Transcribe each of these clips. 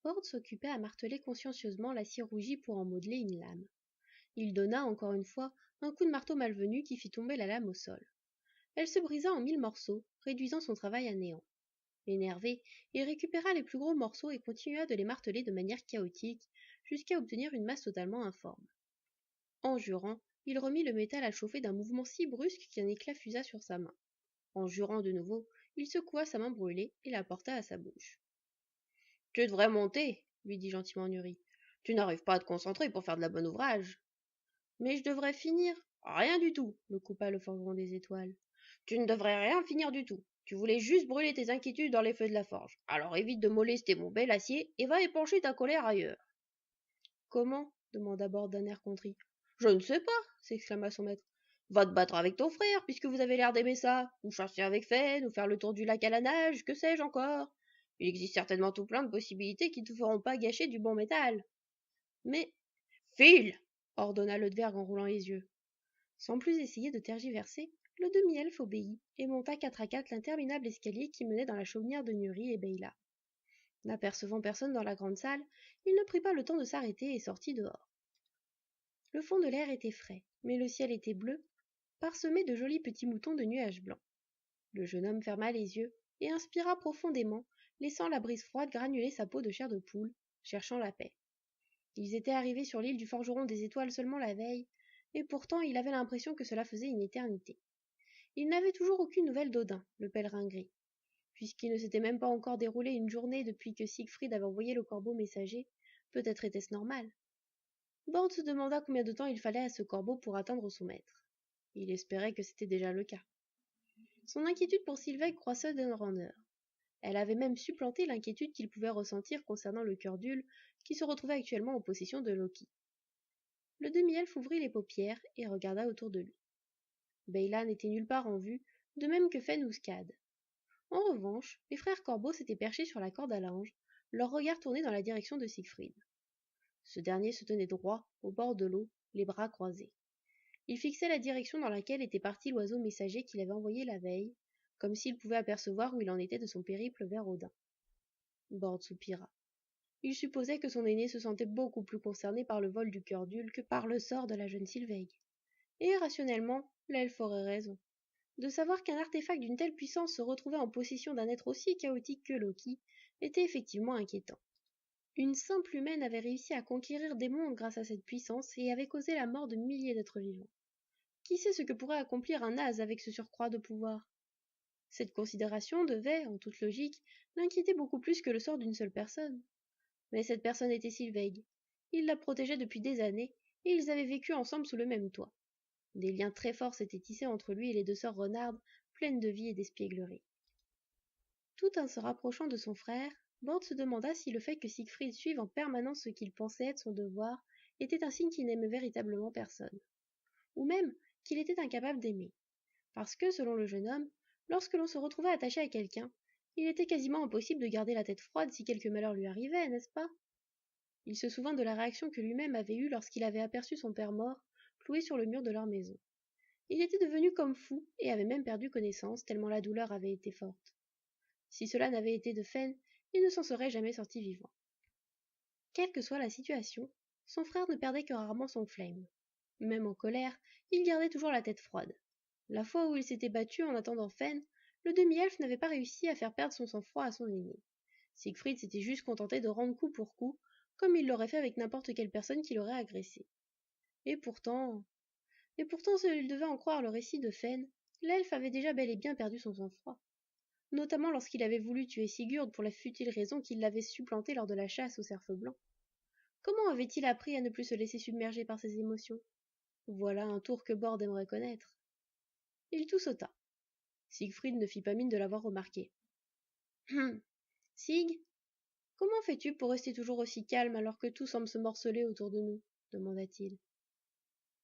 Ford s'occupait à marteler consciencieusement l'acier rougi pour en modeler une lame. Il donna, encore une fois, un coup de marteau malvenu qui fit tomber la lame au sol. Elle se brisa en 1000 morceaux, réduisant son travail à néant. Énervé, il récupéra les plus gros morceaux et continua de les marteler de manière chaotique, jusqu'à obtenir une masse totalement informe. En jurant, il remit le métal à chauffer d'un mouvement si brusque qu'un éclat fusa sur sa main. En jurant de nouveau, il secoua sa main brûlée et la porta à sa bouche. Tu devrais monter, lui dit gentiment Nuri. Tu n'arrives pas à te concentrer pour faire de la bonne ouvrage. Mais je devrais finir. Rien du tout, le coupa le forgeron des étoiles. Tu ne devrais rien finir du tout. Tu voulais juste brûler tes inquiétudes dans les feux de la forge. Alors évite de molester mon bel acier et va épancher ta colère ailleurs. Comment demanda Bord d'un air contrit. Je ne sais pas, s'exclama son maître. Va te battre avec ton frère, puisque vous avez l'air d'aimer ça, ou chasser avec Fen, ou faire le tour du lac à la nage, que sais-je encore. Il existe certainement tout plein de possibilités qui ne te feront pas gâcher du bon métal. Mais file ordonna le dvergue en roulant les yeux. Sans plus essayer de tergiverser, le demi-elfe obéit et monta 4 à 4 l'interminable escalier qui menait dans la chaumière de Nuri et Beyla. N'apercevant personne dans la grande salle, il ne prit pas le temps de s'arrêter et sortit dehors. Le fond de l'air était frais, mais le ciel était bleu, parsemé de jolis petits moutons de nuages blancs. Le jeune homme ferma les yeux et inspira profondément, laissant la brise froide granuler sa peau de chair de poule, cherchant la paix. Ils étaient arrivés sur l'île du forgeron des étoiles seulement la veille, et pourtant il avait l'impression que cela faisait une éternité. Il n'avait toujours aucune nouvelle d'Odin, le pèlerin gris. Puisqu'il ne s'était même pas encore déroulé une journée depuis que Siegfried avait envoyé le corbeau messager, peut-être était-ce normal. Bord se demanda combien de temps il fallait à ce corbeau pour atteindre son maître. Il espérait que c'était déjà le cas. Son inquiétude pour Sylvain croissait d'heure en heure. Elle avait même supplanté l'inquiétude qu'il pouvait ressentir concernant le cœur d'Ul, qui se retrouvait actuellement en possession de Loki. Le demi-elfe ouvrit les paupières et regarda autour de lui. Beyla n'était nulle part en vue, de même que Fen ou Skad. En revanche, les frères Corbeau s'étaient perchés sur la corde à linge, leurs regards tournés dans la direction de Siegfried. Ce dernier se tenait droit, au bord de l'eau, les bras croisés. Il fixait la direction dans laquelle était parti l'oiseau messager qu'il avait envoyé la veille, comme s'il pouvait apercevoir où il en était de son périple vers Odin. Bord soupira. Il supposait que son aîné se sentait beaucoup plus concerné par le vol du cœur d'Ul que par le sort de la jeune Sylveig. Et rationnellement, l'elfe aurait raison. De savoir qu'un artefact d'une telle puissance se retrouvait en possession d'un être aussi chaotique que Loki était effectivement inquiétant. Une simple humaine avait réussi à conquérir des mondes grâce à cette puissance et avait causé la mort de milliers d'êtres vivants. Qui sait ce que pourrait accomplir un As avec ce surcroît de pouvoir? Cette considération devait, en toute logique, l'inquiéter beaucoup plus que le sort d'une seule personne. Mais cette personne était Sylveig. Il la protégeait depuis des années, et ils avaient vécu ensemble sous le même toit. Des liens très forts s'étaient tissés entre lui et les deux sœurs renardes, pleines de vie et d'espièglerie. Tout en se rapprochant de son frère, Bord se demanda si le fait que Siegfried suive en permanence ce qu'il pensait être son devoir était un signe qu'il n'aimait véritablement personne, ou même qu'il était incapable d'aimer. Parce que, selon le jeune homme, lorsque l'on se retrouvait attaché à quelqu'un, il était quasiment impossible de garder la tête froide si quelque malheur lui arrivait, n'est-ce pas? Il se souvint de la réaction que lui-même avait eue lorsqu'il avait aperçu son père mort, cloué sur le mur de leur maison. Il était devenu comme fou et avait même perdu connaissance tellement la douleur avait été forte. Si cela n'avait été de Fen, il ne s'en serait jamais sorti vivant. Quelle que soit la situation, son frère ne perdait que rarement son flegme. Même en colère, il gardait toujours la tête froide. La fois où il s'était battu en attendant Fen, le demi-elfe n'avait pas réussi à faire perdre son sang-froid à son aîné. Siegfried s'était juste contenté de rendre coup pour coup, comme il l'aurait fait avec n'importe quelle personne qui l'aurait agressé. Et pourtant, s'il devait en croire le récit de Fen, l'elfe avait déjà bel et bien perdu son sang-froid. Notamment lorsqu'il avait voulu tuer Sigurd pour la futile raison qu'il l'avait supplanté lors de la chasse au cerf blanc. Comment avait-il appris à ne plus se laisser submerger par ses émotions? Voilà un tour que Bord aimerait connaître. Il tout sauta. Siegfried ne fit pas mine de l'avoir remarqué. Sig, comment fais-tu pour rester toujours aussi calme alors que tout semble se morceler autour de nous? Demanda-t-il.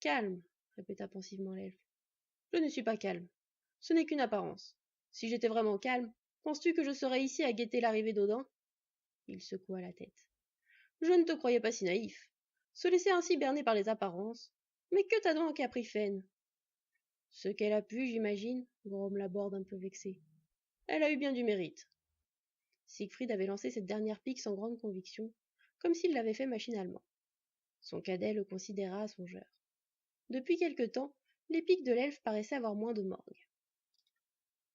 Calme, répéta pensivement l'elfe. Je ne suis pas calme. Ce n'est qu'une apparence. Si j'étais vraiment calme, penses-tu que je serais ici à guetter l'arrivée d'Odin? Il secoua la tête. Je ne te croyais pas si naïf. Se laisser ainsi berner par les apparences. Mais que t'a donc appris Fen? Ce qu'elle a pu, j'imagine, grommela Bord un peu vexé. Elle a eu bien du mérite. Siegfried avait lancé cette dernière pique sans grande conviction, comme s'il l'avait fait machinalement. Son cadet le considéra songeur. Depuis quelque temps, les piques de l'elfe paraissaient avoir moins de morgue.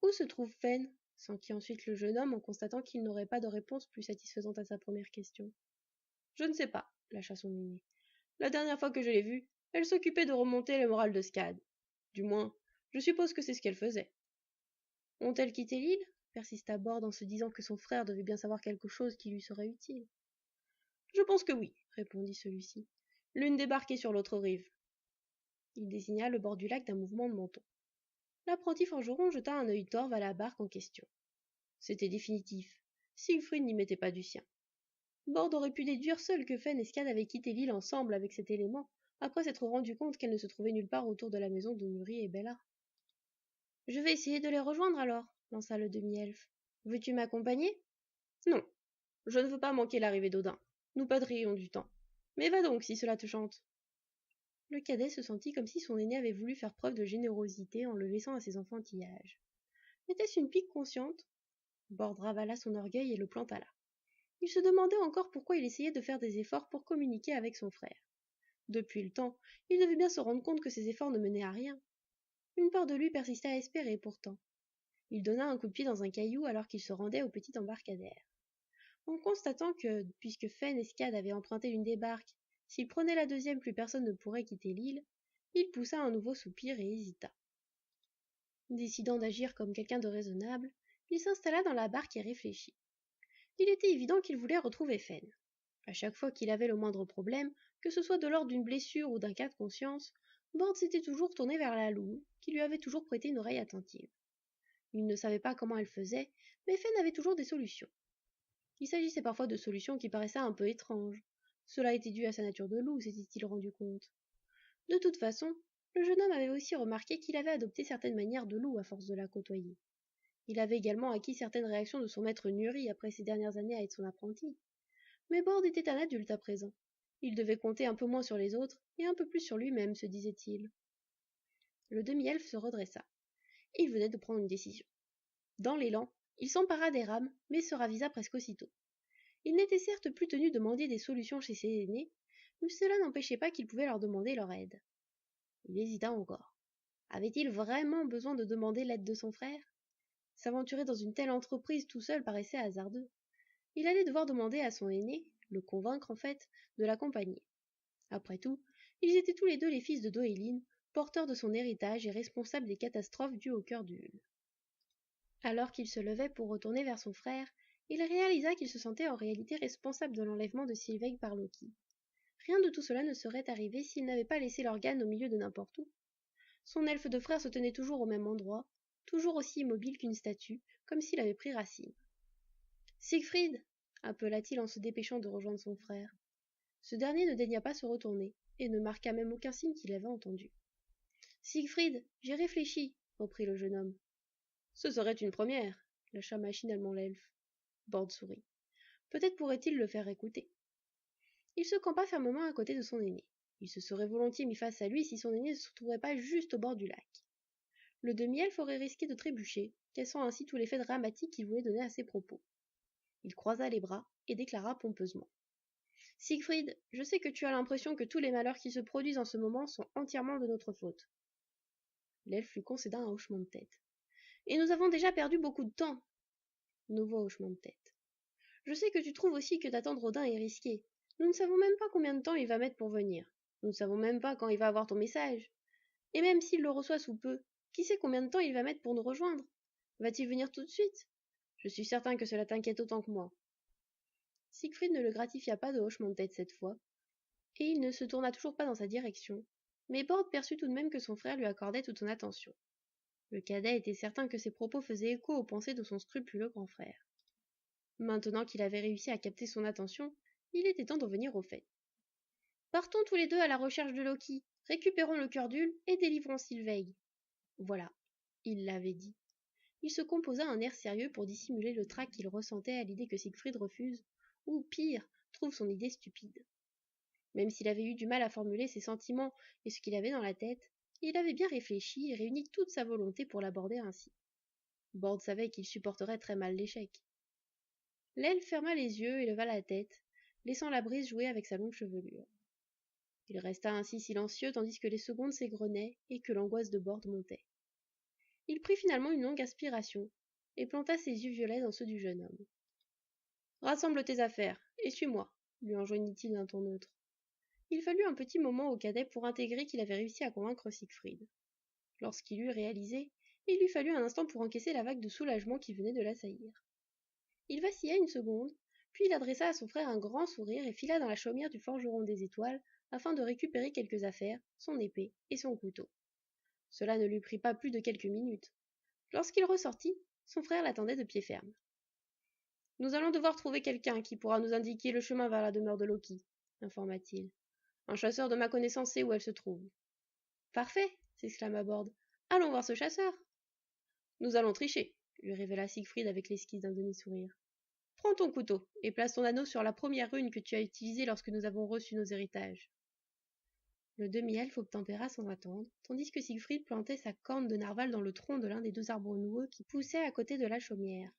Où se trouve Fen s'enquit ensuite le jeune homme en constatant qu'il n'aurait pas de réponse plus satisfaisante à sa première question. Je ne sais pas, lâcha son aîné. La dernière fois que je l'ai vue, elle s'occupait de remonter le moral de Skad. Du moins, je suppose que c'est ce qu'elle faisait. Ont-elles quitté l'île persista Bord en se disant que son frère devait bien savoir quelque chose qui lui serait utile. Je pense que oui, répondit celui-ci. L'une débarquée sur l'autre rive. Il désigna le bord du lac d'un mouvement de menton. L'apprenti forgeron jeta un œil torve à la barque en question. C'était définitif. Siegfried n'y mettait pas du sien. Bord aurait pu déduire seul que Fen et Skad avaient quitté l'île ensemble avec cet élément, après s'être rendu compte qu'elle ne se trouvait nulle part autour de la maison de Nuri et Bella. Je vais essayer de les rejoindre alors, lança le demi-elfe. Veux-tu m'accompagner? Non, je ne veux pas manquer l'arrivée d'Odin. Nous perdrions du temps. Mais va donc si cela te chante. Le cadet se sentit comme si son aîné avait voulu faire preuve de générosité en le laissant à ses enfantillages. Était-ce une pique consciente? Bord ravala son orgueil et le planta là. Il se demandait encore pourquoi il essayait de faire des efforts pour communiquer avec son frère. Depuis le temps, il devait bien se rendre compte que ces efforts ne menaient à rien. Une part de lui persistait à espérer pourtant. Il donna un coup de pied dans un caillou alors qu'il se rendait au petit embarcadère. En constatant que, puisque Fen et Skad avaient emprunté l'une des barques, s'il prenait la deuxième plus personne ne pourrait quitter l'île, il poussa un nouveau soupir et hésita. Décidant d'agir comme quelqu'un de raisonnable, il s'installa dans la barque et réfléchit. Il était évident qu'il voulait retrouver Fen. À chaque fois qu'il avait le moindre problème, que ce soit de l'ordre d'une blessure ou d'un cas de conscience, Bord s'était toujours tourné vers la louve, qui lui avait toujours prêté une oreille attentive. Il ne savait pas comment elle faisait, mais Fen avait toujours des solutions. Il s'agissait parfois de solutions qui paraissaient un peu étranges. Cela était dû à sa nature de loup, s'était-il rendu compte. De toute façon, le jeune homme avait aussi remarqué qu'il avait adopté certaines manières de loup à force de la côtoyer. Il avait également acquis certaines réactions de son maître Nuri après ses dernières années à être son apprenti. Mais Bord était un adulte à présent. Il devait compter un peu moins sur les autres et un peu plus sur lui-même, se disait-il. Le demi-elfe se redressa. Il venait de prendre une décision. Dans l'élan, il s'empara des rames, mais se ravisa presque aussitôt. Il n'était certes plus tenu de demander des solutions chez ses aînés, mais cela n'empêchait pas qu'il pouvait leur demander leur aide. Il hésita encore. Avait-il vraiment besoin de demander l'aide de son frère? S'aventurer dans une telle entreprise tout seul paraissait hasardeux. Il allait devoir demander à son aîné, le convaincre en fait, de l'accompagner. Après tout, ils étaient tous les deux les fils de Doéline, porteurs de son héritage et responsables des catastrophes dues au cœur du Hul. Alors qu'il se levait pour retourner vers son frère, il réalisa qu'il se sentait en réalité responsable de l'enlèvement de Sylvain par Loki. Rien de tout cela ne serait arrivé s'il n'avait pas laissé l'organe au milieu de n'importe où. Son elfe de frère se tenait toujours au même endroit, toujours aussi immobile qu'une statue, comme s'il avait pris racine. Siegfried appela-t-il en se dépêchant de rejoindre son frère. Ce dernier ne daigna pas se retourner, et ne marqua même aucun signe qu'il avait entendu. Siegfried, j'ai réfléchi, reprit le jeune homme. Ce serait une première, lâcha machinalement l'elfe. Bord sourit. Peut-être pourrait-il le faire écouter. Il se campa fermement à côté de son aîné. Il se serait volontiers mis face à lui si son aîné ne se trouvait pas juste au bord du lac. Le demi-elfe aurait risqué de trébucher, cassant ainsi tout l'effet dramatique qu'il voulait donner à ses propos. Il croisa les bras et déclara pompeusement. Siegfried, je sais que tu as l'impression que tous les malheurs qui se produisent en ce moment sont entièrement de notre faute. L'elfe lui concéda un hochement de tête. Et nous avons déjà perdu beaucoup de temps. Nouveau hochement de tête. Je sais que tu trouves aussi que d'attendre Odin est risqué. Nous ne savons même pas combien de temps il va mettre pour venir. Nous ne savons même pas quand il va avoir ton message. Et même s'il le reçoit sous peu, qui sait combien de temps il va mettre pour nous rejoindre? Va-t-il venir tout de suite? Je suis certain que cela t'inquiète autant que moi. Siegfried ne le gratifia pas de hochement de tête cette fois, et il ne se tourna toujours pas dans sa direction, mais Bord perçut tout de même que son frère lui accordait toute son attention. Le cadet était certain que ses propos faisaient écho aux pensées de son scrupuleux grand frère. Maintenant qu'il avait réussi à capter son attention, il était temps d'en venir au fait. Partons tous les deux à la recherche de Loki, récupérons le cœur d'Hul et délivrons Sylveig. Voilà, il l'avait dit. Il se composa un air sérieux pour dissimuler le trac qu'il ressentait à l'idée que Siegfried refuse, ou pire, trouve son idée stupide. Même s'il avait eu du mal à formuler ses sentiments et ce qu'il avait dans la tête, il avait bien réfléchi et réuni toute sa volonté pour l'aborder ainsi. Bord savait qu'il supporterait très mal l'échec. L'elfe ferma les yeux et leva la tête, laissant la brise jouer avec sa longue chevelure. Il resta ainsi silencieux tandis que les secondes s'égrenaient et que l'angoisse de Bord montait. Il prit finalement une longue aspiration et planta ses yeux violets dans ceux du jeune homme. « Rassemble tes affaires et suis-moi, lui enjoignit-il d'un ton neutre. Il fallut un petit moment au cadet pour intégrer qu'il avait réussi à convaincre Siegfried. Lorsqu'il eut réalisé, il lui fallut un instant pour encaisser la vague de soulagement qui venait de l'assaillir. Il vacilla une seconde, puis il adressa à son frère un grand sourire et fila dans la chaumière du forgeron des étoiles afin de récupérer quelques affaires, son épée et son couteau. Cela ne lui prit pas plus de quelques minutes. Lorsqu'il ressortit, son frère l'attendait de pied ferme. « Nous allons devoir trouver quelqu'un qui pourra nous indiquer le chemin vers la demeure de Loki, informa-t-il. Un chasseur de ma connaissance sait où elle se trouve. Parfait, s'exclama Bord. Allons voir ce chasseur. Nous allons tricher, lui révéla Siegfried avec l'esquisse d'un demi-sourire. Prends ton couteau et place ton anneau sur la première rune que tu as utilisée lorsque nous avons reçu nos héritages. Le demi-elfe obtempéra sans attendre, tandis que Siegfried plantait sa corne de narval dans le tronc de l'un des deux arbres noueux qui poussaient à côté de la chaumière.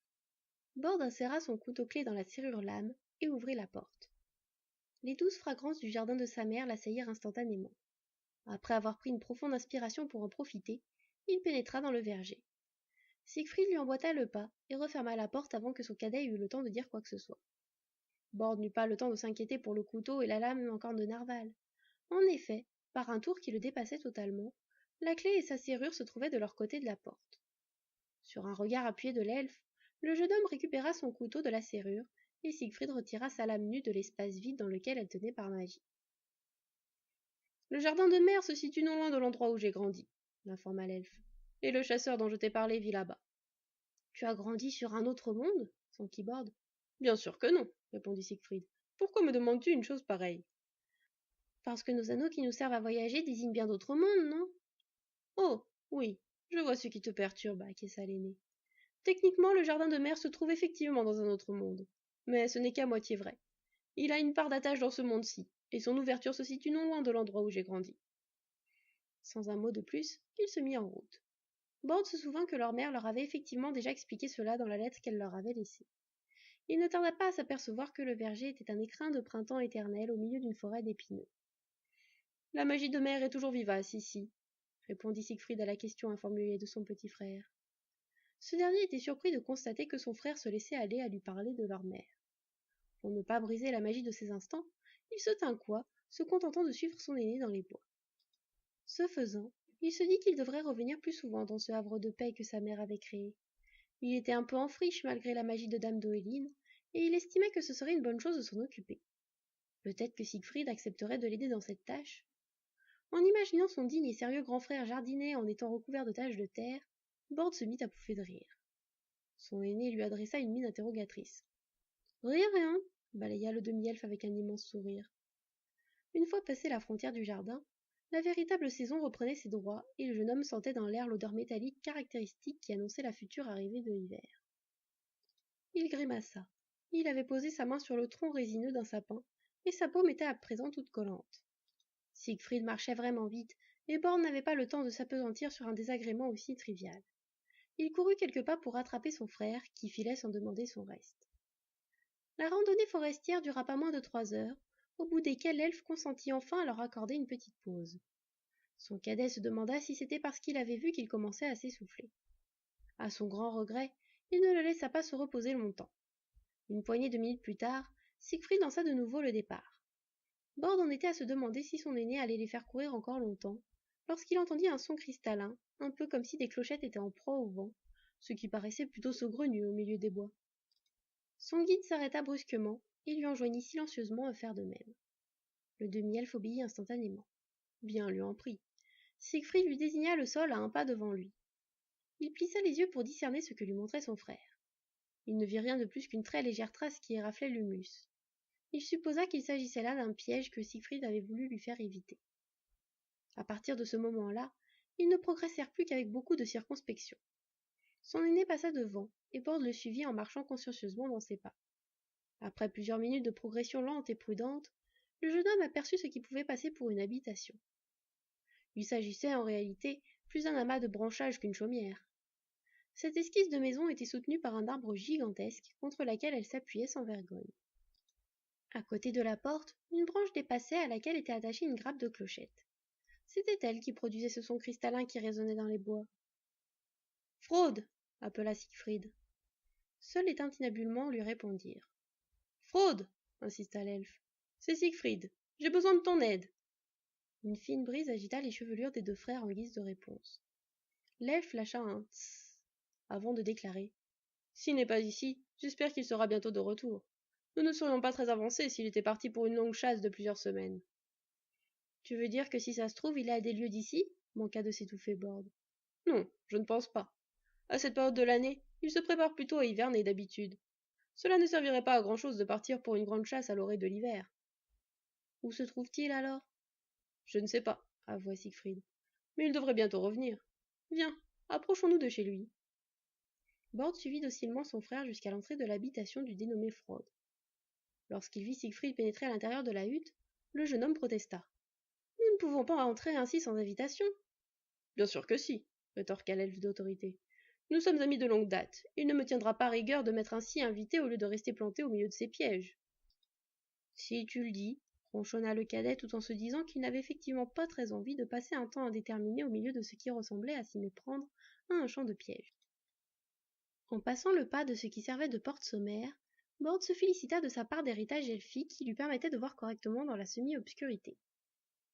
Bord inséra son couteau-clé dans la serrure lame et ouvrit la porte. Les douces fragrances du jardin de sa mère l'assaillirent instantanément. Après avoir pris une profonde inspiration pour en profiter, il pénétra dans le verger. Siegfried lui emboîta le pas et referma la porte avant que son cadet eût le temps de dire quoi que ce soit. Bord n'eut pas le temps de s'inquiéter pour le couteau et la lame en corne de narval. En effet, par un tour qui le dépassait totalement, la clé et sa serrure se trouvaient de leur côté de la porte. Sur un regard appuyé de l'elfe, le jeune homme récupéra son couteau de la serrure et Siegfried retira sa lame nue de l'espace vide dans lequel elle tenait par magie. Le jardin de mer se situe non loin de l'endroit où j'ai grandi, l'informa l'elfe, et le chasseur dont je t'ai parlé vit là-bas. Tu as grandi sur un autre monde s'enquit Bord. Bien sûr que non, répondit Siegfried. Pourquoi me demandes-tu une chose pareille? Parce que nos anneaux qui nous servent à voyager désignent bien d'autres mondes, non? Oh, oui, je vois ce qui te perturbe, acquiesça l'aîné. Techniquement, le jardin de mer se trouve effectivement dans un autre monde, mais ce n'est qu'à moitié vrai. Il a une part d'attache dans ce monde-ci, et son ouverture se situe non loin de l'endroit où j'ai grandi. Sans un mot de plus, il se mit en route. Bord se souvint que leur mère leur avait effectivement déjà expliqué cela dans la lettre qu'elle leur avait laissée. Il ne tarda pas à s'apercevoir que le verger était un écrin de printemps éternel au milieu d'une forêt d'épineux. La magie de mer est toujours vivace ici, répondit Siegfried à la question informulée de son petit frère. Ce dernier était surpris de constater que son frère se laissait aller à lui parler de leur mère. Pour ne pas briser la magie de ces instants, il se tint coi, se contentant de suivre son aîné dans les bois. Ce faisant, il se dit qu'il devrait revenir plus souvent dans ce havre de paix que sa mère avait créé. Il était un peu en friche malgré la magie de Dame Doéline, et il estimait que ce serait une bonne chose de s'en occuper. Peut-être que Siegfried accepterait de l'aider dans cette tâche. En imaginant son digne et sérieux grand frère jardiner en étant recouvert de taches de terre, Bord se mit à pouffer de rire. Son aîné lui adressa une mine interrogatrice. Rien, rien, balaya le demi-elfe avec un immense sourire. Une fois passé la frontière du jardin, la véritable saison reprenait ses droits et le jeune homme sentait dans l'air l'odeur métallique caractéristique qui annonçait la future arrivée de l'hiver. Il grimaça. Il avait posé sa main sur le tronc résineux d'un sapin et sa paume était à présent toute collante. Siegfried marchait vraiment vite et Bord n'avait pas le temps de s'appesantir sur un désagrément aussi trivial. Il courut quelques pas pour rattraper son frère qui filait sans demander son reste. La randonnée forestière dura pas moins de 3 heures, au bout desquelles l'elfe consentit enfin à leur accorder une petite pause. Son cadet se demanda si c'était parce qu'il avait vu qu'il commençait à s'essouffler. À son grand regret, il ne le laissa pas se reposer longtemps. Une poignée de minutes plus tard, Siegfried lança de nouveau le départ. Bord en était à se demander si son aîné allait les faire courir encore longtemps, lorsqu'il entendit un son cristallin, un peu comme si des clochettes étaient en proie au vent, ce qui paraissait plutôt saugrenu au milieu des bois. Son guide s'arrêta brusquement et lui enjoignit silencieusement de faire de même. Le demi-elfe obéit instantanément. Bien lui en prit. Siegfried lui désigna le sol à un pas devant lui. Il plissa les yeux pour discerner ce que lui montrait son frère. Il ne vit rien de plus qu'une très légère trace qui éraflait l'humus. Il supposa qu'il s'agissait là d'un piège que Siegfried avait voulu lui faire éviter. À partir de ce moment-là, ils ne progressèrent plus qu'avec beaucoup de circonspection. Son aîné passa devant, et Bord le suivit en marchant consciencieusement dans ses pas. Après plusieurs minutes de progression lente et prudente, le jeune homme aperçut ce qui pouvait passer pour une habitation. Il s'agissait en réalité plus d'un amas de branchages qu'une chaumière. Cette esquisse de maison était soutenue par un arbre gigantesque contre laquelle elle s'appuyait sans vergogne. À côté de la porte, une branche dépassait à laquelle était attachée une grappe de clochettes. C'était elle qui produisait ce son cristallin qui résonnait dans les bois. « Fraude !» appela Siegfried. Seuls les tintinnabullements lui répondirent. « Fraude !» insista l'elfe. « C'est Siegfried. J'ai besoin de ton aide. » Une fine brise agita les chevelures des deux frères en guise de réponse. L'elfe lâcha un « tss » avant de déclarer. « S'il n'est pas ici, j'espère qu'il sera bientôt de retour. Nous ne serions pas très avancés s'il était parti pour une longue chasse de plusieurs semaines. » Tu veux dire que si ça se trouve, il est à des lieues d'ici ? Manqua de s'étouffer Borde. Non, je ne pense pas. À cette période de l'année, il se prépare plutôt à hiverner d'habitude. Cela ne servirait pas à grand-chose de partir pour une grande chasse à l'orée de l'hiver. Où se trouve-t-il alors ? Je ne sais pas, avoua Siegfried. Mais il devrait bientôt revenir. Viens, approchons-nous de chez lui. Borde suivit docilement son frère jusqu'à l'entrée de l'habitation du dénommé Frode. Lorsqu'il vit Siegfried pénétrer à l'intérieur de la hutte, le jeune homme protesta. Nous ne pouvons pas entrer ainsi sans invitation. Bien sûr que si, rétorqua l'elfe d'autorité. Nous sommes amis de longue date. Il ne me tiendra pas rigueur de m'être ainsi invité au lieu de rester planté au milieu de ses pièges. Si tu le dis, ronchonna le cadet tout en se disant qu'il n'avait effectivement pas très envie de passer un temps indéterminé au milieu de ce qui ressemblait à s'y méprendre à un champ de pièges. En passant le pas de ce qui servait de porte sommaire, Borde se félicita de sa part d'héritage elfique qui lui permettait de voir correctement dans la semi-obscurité.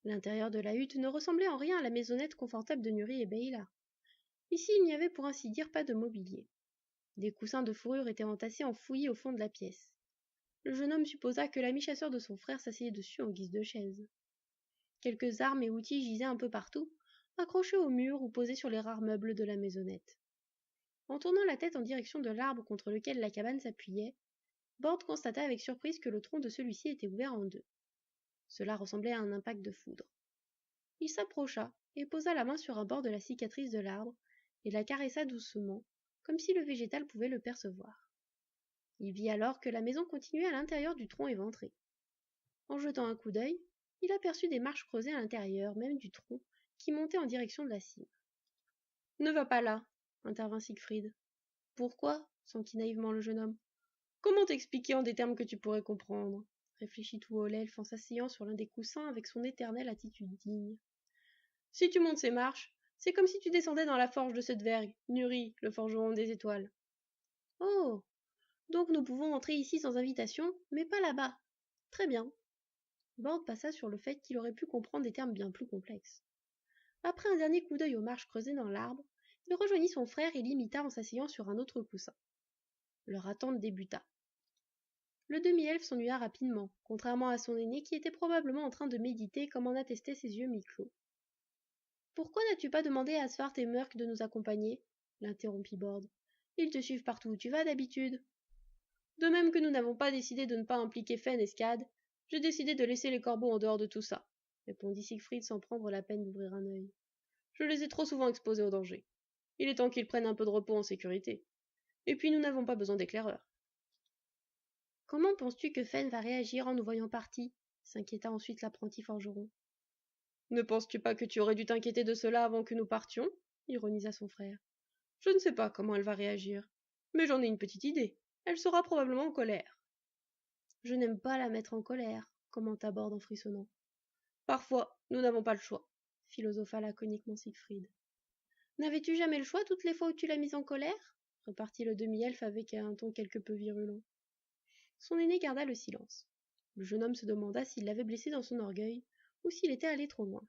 L'intérieur de la hutte ne ressemblait en rien à la maisonnette confortable de Nuri et Beyla. Ici, il n'y avait pour ainsi dire pas de mobilier. Des coussins de fourrure étaient entassés en fouillis au fond de la pièce. Le jeune homme supposa que l'ami chasseur de son frère s'asseyait dessus en guise de chaise. Quelques armes et outils gisaient un peu partout, accrochés au mur ou posés sur les rares meubles de la maisonnette. En tournant la tête en direction de l'arbre contre lequel la cabane s'appuyait, Borde constata avec surprise que le tronc de celui-ci était ouvert en deux. Cela ressemblait à un impact de foudre. Il s'approcha et posa la main sur un bord de la cicatrice de l'arbre et la caressa doucement, comme si le végétal pouvait le percevoir. Il vit alors que la maison continuait à l'intérieur du tronc éventré. En jetant un coup d'œil, il aperçut des marches creusées à l'intérieur même du tronc qui montaient en direction de la cime. « Ne va pas là !» intervint Siegfried. « Pourquoi » s'enquit naïvement le jeune homme. « Comment t'expliquer en des termes que tu pourrais comprendre ?» réfléchit tout haut l'elfe en s'asseyant sur l'un des coussins avec son éternelle attitude digne. « Si tu montes ces marches, c'est comme si tu descendais dans la forge de ce dverg, Nuri, le forgeron des étoiles. »« Oh ! Donc nous pouvons entrer ici sans invitation, mais pas là-bas. Très bien. » Borde passa sur le fait qu'il aurait pu comprendre des termes bien plus complexes. Après un dernier coup d'œil aux marches creusées dans l'arbre, il rejoignit son frère et l'imita en s'asseyant sur un autre coussin. Leur attente débuta. Le demi-elfe s'ennuya rapidement, contrairement à son aîné qui était probablement en train de méditer comme en attestaient ses yeux mi-clos. « Pourquoi n'as-tu pas demandé à Svart et Murk de nous accompagner » l'interrompit Borde. « Ils te suivent partout où tu vas d'habitude. » De même que nous n'avons pas décidé de ne pas impliquer Fen et Skad, j'ai décidé de laisser les corbeaux en dehors de tout ça, répondit Siegfried sans prendre la peine d'ouvrir un œil. Je les ai trop souvent exposés au danger. Il est temps qu'ils prennent un peu de repos en sécurité. Et puis nous n'avons pas besoin d'éclaireurs. Comment penses-tu que Fen va réagir en nous voyant partis ? S'inquiéta ensuite l'apprenti forgeron. Ne penses-tu pas que tu aurais dû t'inquiéter de cela avant que nous partions ? Ironisa son frère. Je ne sais pas comment elle va réagir, mais j'en ai une petite idée. Elle sera probablement en colère. Je n'aime pas la mettre en colère, commenta Borde en frissonnant. Parfois, nous n'avons pas le choix, philosopha laconiquement Siegfried. N'avais-tu jamais le choix toutes les fois où tu l'as mise en colère ? Repartit le demi-elfe avec un ton quelque peu virulent. Son aîné garda le silence. Le jeune homme se demanda s'il l'avait blessé dans son orgueil ou s'il était allé trop loin.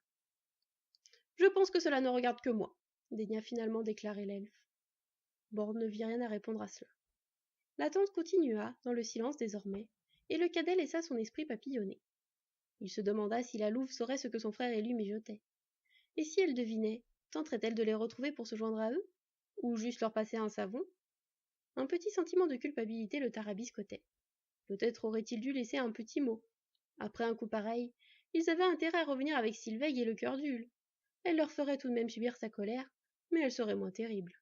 Je pense que cela ne regarde que moi, daigna finalement déclarer l'elfe. Borde ne vit rien à répondre à cela. L'attente continua, dans le silence désormais, et le cadet laissa son esprit papillonner. Il se demanda si la louve saurait ce que son frère et lui mijotaient. Et si elle devinait, tenterait-elle de les retrouver pour se joindre à eux ? Ou juste leur passer un savon ? Un petit sentiment de culpabilité le tarabiscotait. Peut-être aurait-il dû laisser un petit mot. Après un coup pareil, ils avaient intérêt à revenir avec Sylvègue et le cœur d'Ule. Elle leur ferait tout de même subir sa colère, mais elle serait moins terrible.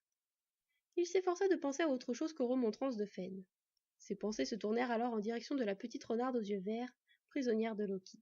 Il s'efforça de penser à autre chose qu'aux remontrances de Fen. Ses pensées se tournèrent alors en direction de la petite renarde aux yeux verts, prisonnière de Loki.